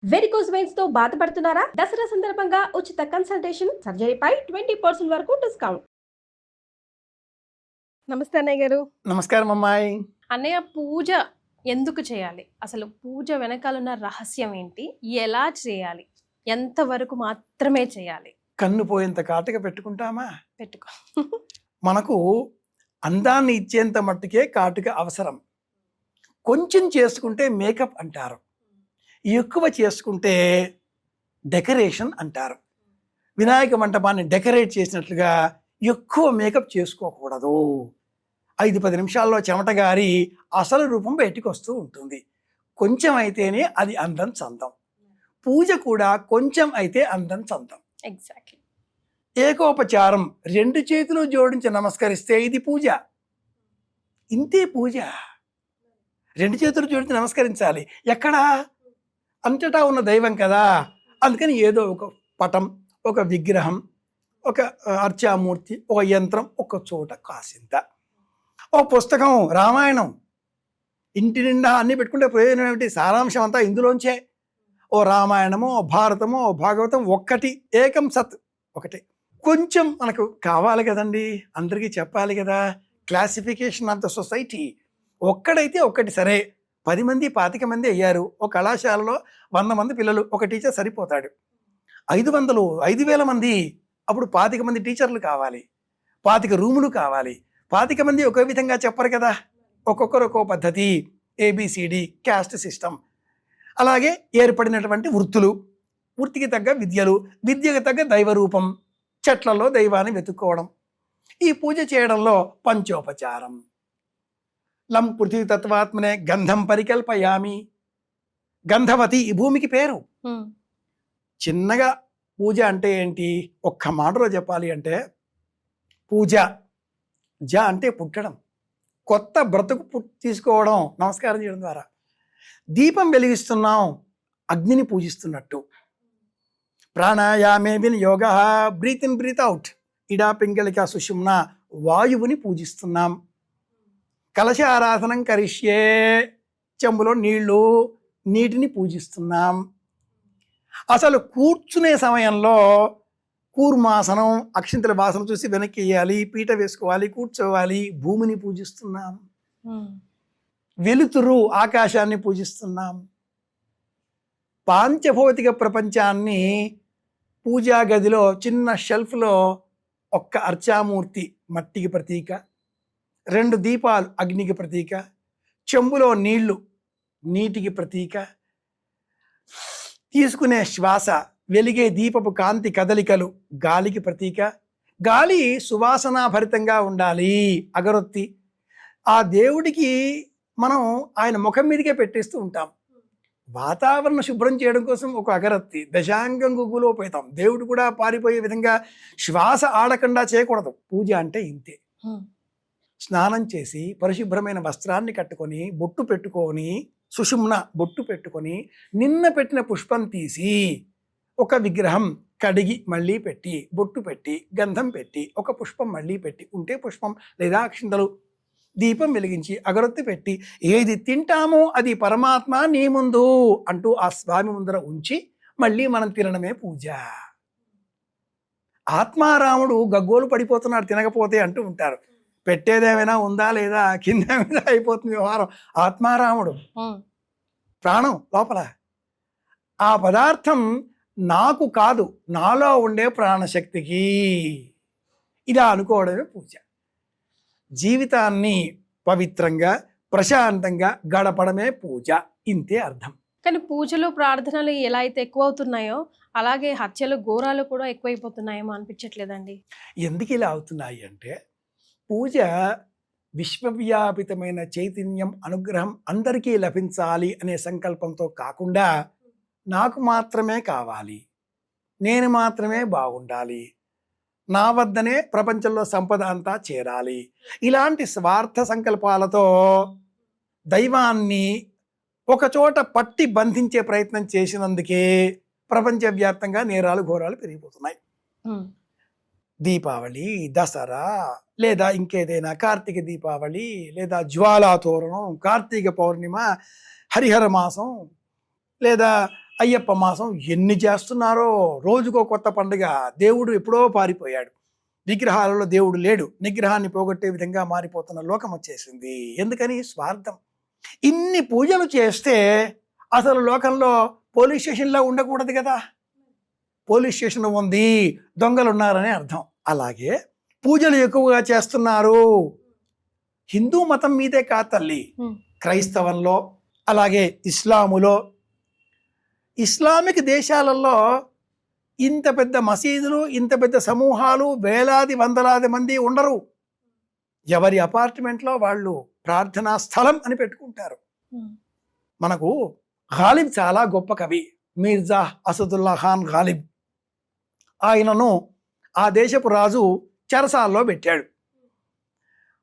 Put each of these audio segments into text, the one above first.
Varicose veins తో బాధపడుతున్నారా? దసరా సందర్భంగా ఉచిత కన్సల్టేషన్, సర్జరీపై 20% వరకు డిస్కౌంట్. నమస్తే అన్నయ్య గారు. నమస్కారం అమ్మాయి. అన్నయ్య, పూజ ఎందుకు చేయాలి? అసలు పూజ వెనకాలన్న రహస్యం ఏంటి? ఎలా చేయాలి? ఎంతవరకు మాత్రమే చేయాలి? కన్ను పోయేంత కాటుక పెట్టుకుంటామా? పెట్టుకో. మనకు అందాన్ని ఇచ్చేంత మట్టుకే కాటుక అవసరం. కొంచెం చేసుకుంటే మేకప్ అంటారు, ఎక్కువ చేసుకుంటే డెకరేషన్ అంటారు. వినాయక మంటపాన్ని డెకరేట్ చేసినట్లుగా ఎక్కువ మేకప్ చేసుకోకూడదు. 5-10 నిమిషాల్లో చెమట గారి అసలు రూపం బయటికి వస్తూ ఉంటుంది. కొంచెం అయితేనే అది అందం చందం. పూజ కూడా కొంచెం అయితే అందం చందం. ఎగ్జాక్ట్లీ. ఏకోపచారం, 2 చేతులు జోడించి నమస్కరిస్తే ఇది పూజ. ఇంతే పూజ. 2 చేతులు జోడించి నమస్కరించాలి. ఎక్కడా? అంతటా ఉన్న దైవం కదా. అందుకని ఏదో ఒక పటం, ఒక విగ్రహం, ఒక అర్చామూర్తి, ఒక యంత్రం ఒక చోట కాసింత, ఓ పుస్తకం, రామాయణం, ఇంటి నిండా అన్నీ పెట్టుకుంటే ప్రయోజనం ఏమిటి? సారాంశం అంతా ఇందులోంచే. ఓ రామాయణమో, ఓ భారతమో, ఓ భాగవతం, ఒక్కటి, ఏకం సత్, ఒకటే. కొంచెం మనకు కావాలి కదండి, అందరికీ చెప్పాలి కదా. Classification of the society. ఒక్కడైతే ఒక్కటి సరే. 10 మంది 25 మంది అయ్యారు. ఒక కళాశాలలో 100 మంది పిల్లలు, ఒక టీచర్ సరిపోతాడు. 500, 5000 మంది, అప్పుడు 25 మంది టీచర్లు కావాలి, 25 రూములు కావాలి. 25 మంది ఒకే విధంగా చెప్పరు కదా, ఒక్కొక్కరు ఒక్కో పద్ధతి. A B C D caste system. అలాగే ఏర్పడినటువంటి వృత్తులు, వృత్తికి తగ్గ విద్యలు, విద్యకు తగ్గ దైవరూపం, చెట్లలో దైవాన్ని వెతుక్కోవడం. ఈ పూజ చేయడంలో పంచోపచారం. లం పృథ్వీ తత్వాత్మనే గంధం పరికల్పయామి. గంధవతి ఈ భూమికి పేరు. చిన్నగా పూజ అంటే ఏంటి? ఒక్క మాటలో చెప్పాలి అంటే, పూజ జ అంటే పుట్టడం, కొత్త బ్రతుకు తీసుకోవడం, నమస్కారం చేయడం ద్వారా. దీపం వెలిగిస్తున్నాం, అగ్నిని పూజిస్తున్నట్టు. ప్రాణాయామే వినియోగ, బ్రీత్ ఇన్ బ్రీత్ అవుట్, ఇడా పింగళిక సుషుమ్న, వాయువుని పూజిస్తున్నాం. కలశ ఆరాధనం కరిష్యే, చెంబులో నీటిని పూజిస్తున్నాం. అసలు కూర్చునే సమయంలో కూర్మాసనం, అక్షింతల వాసన చూసి వెనక్కి వేయాలి, పీట వేసుకోవాలి, కూర్చోవాలి. భూమిని పూజిస్తున్నాం. వెలుతురు, ఆకాశాన్ని పూజిస్తున్నాం. పాంచభౌతిక ప్రపంచాన్ని పూజా గదిలో చిన్న షెల్ఫ్లో ఒక్క అర్చామూర్తి మట్టికి ప్రతీక, 2 దీపాలు అగ్నికి ప్రతీక, చెంబులో నీటికి ప్రతీక, తీసుకునే శ్వాస, వెలిగే దీపపు కాంతి కదలికలు గాలికి ప్రతీక. గాలి సువాసనాభరితంగా ఉండాలి, అగరొత్తి. ఆ దేవుడికి మనం ఆయన ముఖం మీదకే పెట్టేస్తూ ఉంటాం. వాతావరణ శుభ్రం చేయడం కోసం ఒక అగరత్తి, దశాంగం గుగ్గులోపేతం. దేవుడు కూడా పారిపోయే విధంగా శ్వాస ఆడకుండా చేయకూడదు. పూజ అంటే ఇంతే. స్నానం చేసి పరిశుభ్రమైన వస్త్రాన్ని కట్టుకొని, బొట్టు పెట్టుకొని, సుషుమ్న బొట్టు పెట్టుకొని, నిన్న పెట్టిన పుష్పం తీసి ఒక విగ్రహం కడిగి మళ్ళీ పెట్టి, బొట్టు పెట్టి, గంధం పెట్టి, ఒక పుష్పం మళ్ళీ పెట్టి, ఉంటే పుష్పం లేదా అక్షింతలు, దీపం వెలిగించి, అగరొత్తి పెట్టి, ఏది తింటామో అది పరమాత్మ నీ ముందు అంటూ ఆ స్వామి ముందర ఉంచి మళ్ళీ మనం తినడమే పూజ. ఆత్మారాముడు గగ్గోలు పడిపోతున్నాడు తినకపోతే అంటూ ఉంటారు. పెట్టేదేమైనా ఉందా లేదా, కింద మీద అయిపోతుంది వ్యవహారం. ఆత్మారాముడు ప్రాణం లోపల. ఆ పదార్థం నాకు కాదు, నాలో ఉండే ప్రాణశక్తికి. ఇలా అనుకోవడమే పూజ. జీవితాన్ని పవిత్రంగా ప్రశాంతంగా గడపడమే పూజ. ఇంతే అర్థం. కానీ పూజలు ప్రార్థనలు ఎలా అయితే ఎక్కువ అవుతున్నాయో, అలాగే హత్యలు ఘోరాలు కూడా ఎక్కువైపోతున్నాయేమో అనిపించట్లేదండి? ఎందుకు ఇలా అవుతున్నాయి అంటే, పూజ విశ్వవ్యాపితమైన చైతన్యం అనుగ్రహం అందరికీ లభించాలి అనే సంకల్పంతో కాకుండా, నాకు మాత్రమే కావాలి, నేను మాత్రమే బాగుండాలి, నా వద్దనే ప్రపంచంలో సంపద అంతా చేరాలి, ఇలాంటి స్వార్థ సంకల్పాలతో దైవాన్ని ఒకచోట పట్టి బంధించే ప్రయత్నం చేసినందుకే ప్రపంచవ్యాప్తంగా నేరాలు ఘోరాలు పెరిగిపోతున్నాయి. దీపావళి, దసరా, లేదా ఇంకేదైనా కార్తీక దీపావళి, లేదా జ్వాలా తోరణం, కార్తీక పౌర్ణిమ, హరిహర మాసం, లేదా అయ్యప్ప మాసం ఎన్ని చేస్తున్నారో, రోజుకో కొత్త పండుగ. దేవుడు ఎప్పుడో పారిపోయాడు, విగ్రహాలలో దేవుడు లేడు, నిగ్రహాన్ని పోగొట్టే విధంగా మారిపోతున్న లోకం వచ్చేసింది. ఎందుకని? స్వార్థం. ఇన్ని పూజలు చేస్తే అసలు లోకంలో పోలీస్ స్టేషన్లో ఉండకూడదు కదా. పోలీస్ స్టేషన్ ఉంది, దొంగలు ఉన్నారని అర్థం. అలాగే పూజలు ఎక్కువగా చేస్తున్నారు. హిందూ మతం మీదే కాదు తల్లి, క్రైస్తవంలో, అలాగే ఇస్లాములో, ఇస్లామిక్ దేశాలలో ఇంత పెద్ద మసీదులు, ఇంత పెద్ద సమూహాలు, వేలాది వందలాది మంది ఉండరు. ఎవరి అపార్ట్మెంట్లో వాళ్ళు ప్రార్థనా స్థలం అని పెట్టుకుంటారు. మనకు గాలిబ్ చాలా గొప్ప కవి, మీర్జా అసదుల్లా ఖాన్ గాలిబ్. ఆయనను ఆ దేశపు రాజు చెరసాల్లో పెట్టాడు.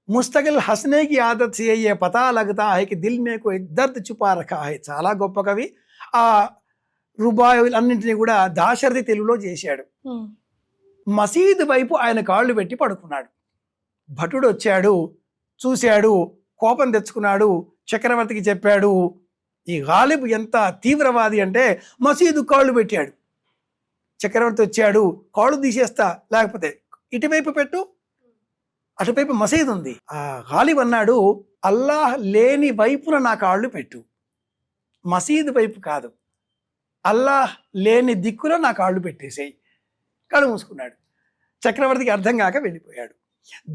ముస్తకిల్ హస్నే కి ఆదత్ సే యే పతా లగతా హై కి దిల్ మే కోయి దర్ద్ చుపా రఖా హై. చాలా గొప్ప కవి. ఆ రుబాయిలన్నింటినీ కూడా దాశరథి తెలుగులో చేశాడు. మసీదు వైపు ఆయన కాళ్ళు పెట్టి పడుకున్నాడు. భటుడు వచ్చాడు, చూశాడు, కోపం తెచ్చుకున్నాడు. చక్రవర్తికి చెప్పాడు. ఈ గాలిబ్ ఎంత తీవ్రవాది అంటే మసీదు కాళ్ళు పెట్టాడు. చక్రవర్తి వచ్చాడు, కాళ్ళు తీసేస్తా, లేకపోతే ఇటువైపు పెట్టు, అటువైపు మసీదు ఉంది. ఆ గాలిబ్ అన్నాడు, అల్లాహ్ లేని వైపున నా కాళ్ళు పెట్టు, మసీదు వైపు కాదు, అల్లాహ్ లేని దిక్కులో నా కాళ్ళు పెట్టేసేయి. కళ్ళు మూసుకున్నాడు. చక్రవర్తికి అర్థం కాక వెళ్ళిపోయాడు.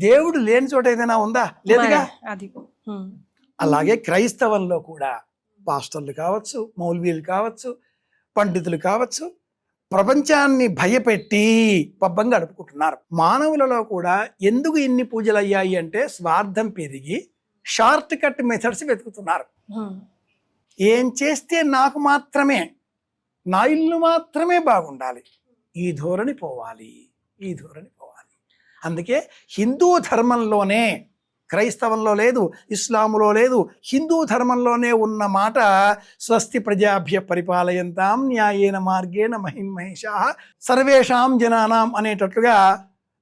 దేవుడు లేని చోట ఏదైనా ఉందా? లేదుగా. అలాగే క్రైస్తవంలో కూడా పాస్టర్లు కావచ్చు, మౌల్వీలు కావచ్చు, పండితులు కావచ్చు, ప్రపంచాన్ని భయపెట్టి పబ్బం గడుపుకుంటున్నారు. మానవులలో కూడా ఎందుకు ఇన్ని పూజలు అయ్యాయి అంటే స్వార్థం పెరిగి షార్ట్ కట్ మెథడ్స్ వెతుకుతున్నారు. ఏం చేస్తే నాకు మాత్రమే, నా ఇల్లు మాత్రమే బాగుండాలి, ఈ ధోరణి పోవాలి, ఈ ధోరణి పోవాలి. అందుకే హిందూ ధర్మంలోనే, క్రైస్తవంలో లేదు, ఇస్లాములో లేదు, హిందూ ధర్మంలోనే ఉన్న మాట స్వస్తి ప్రజాభ్య పరిపాలయంతాం న్యాయేన మార్గేణ మహిమహేషాః సర్వేషాం జనానాం అనేటట్లుగా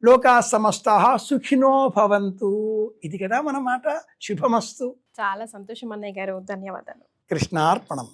లోకా సమస్తాః సుఖినో భవంతు. ఇది కదా మన మాట. శుభమస్తు. చాలా సంతోషం అన్నయ్య గారు, ధన్యవాదాలు. కృష్ణార్పణం.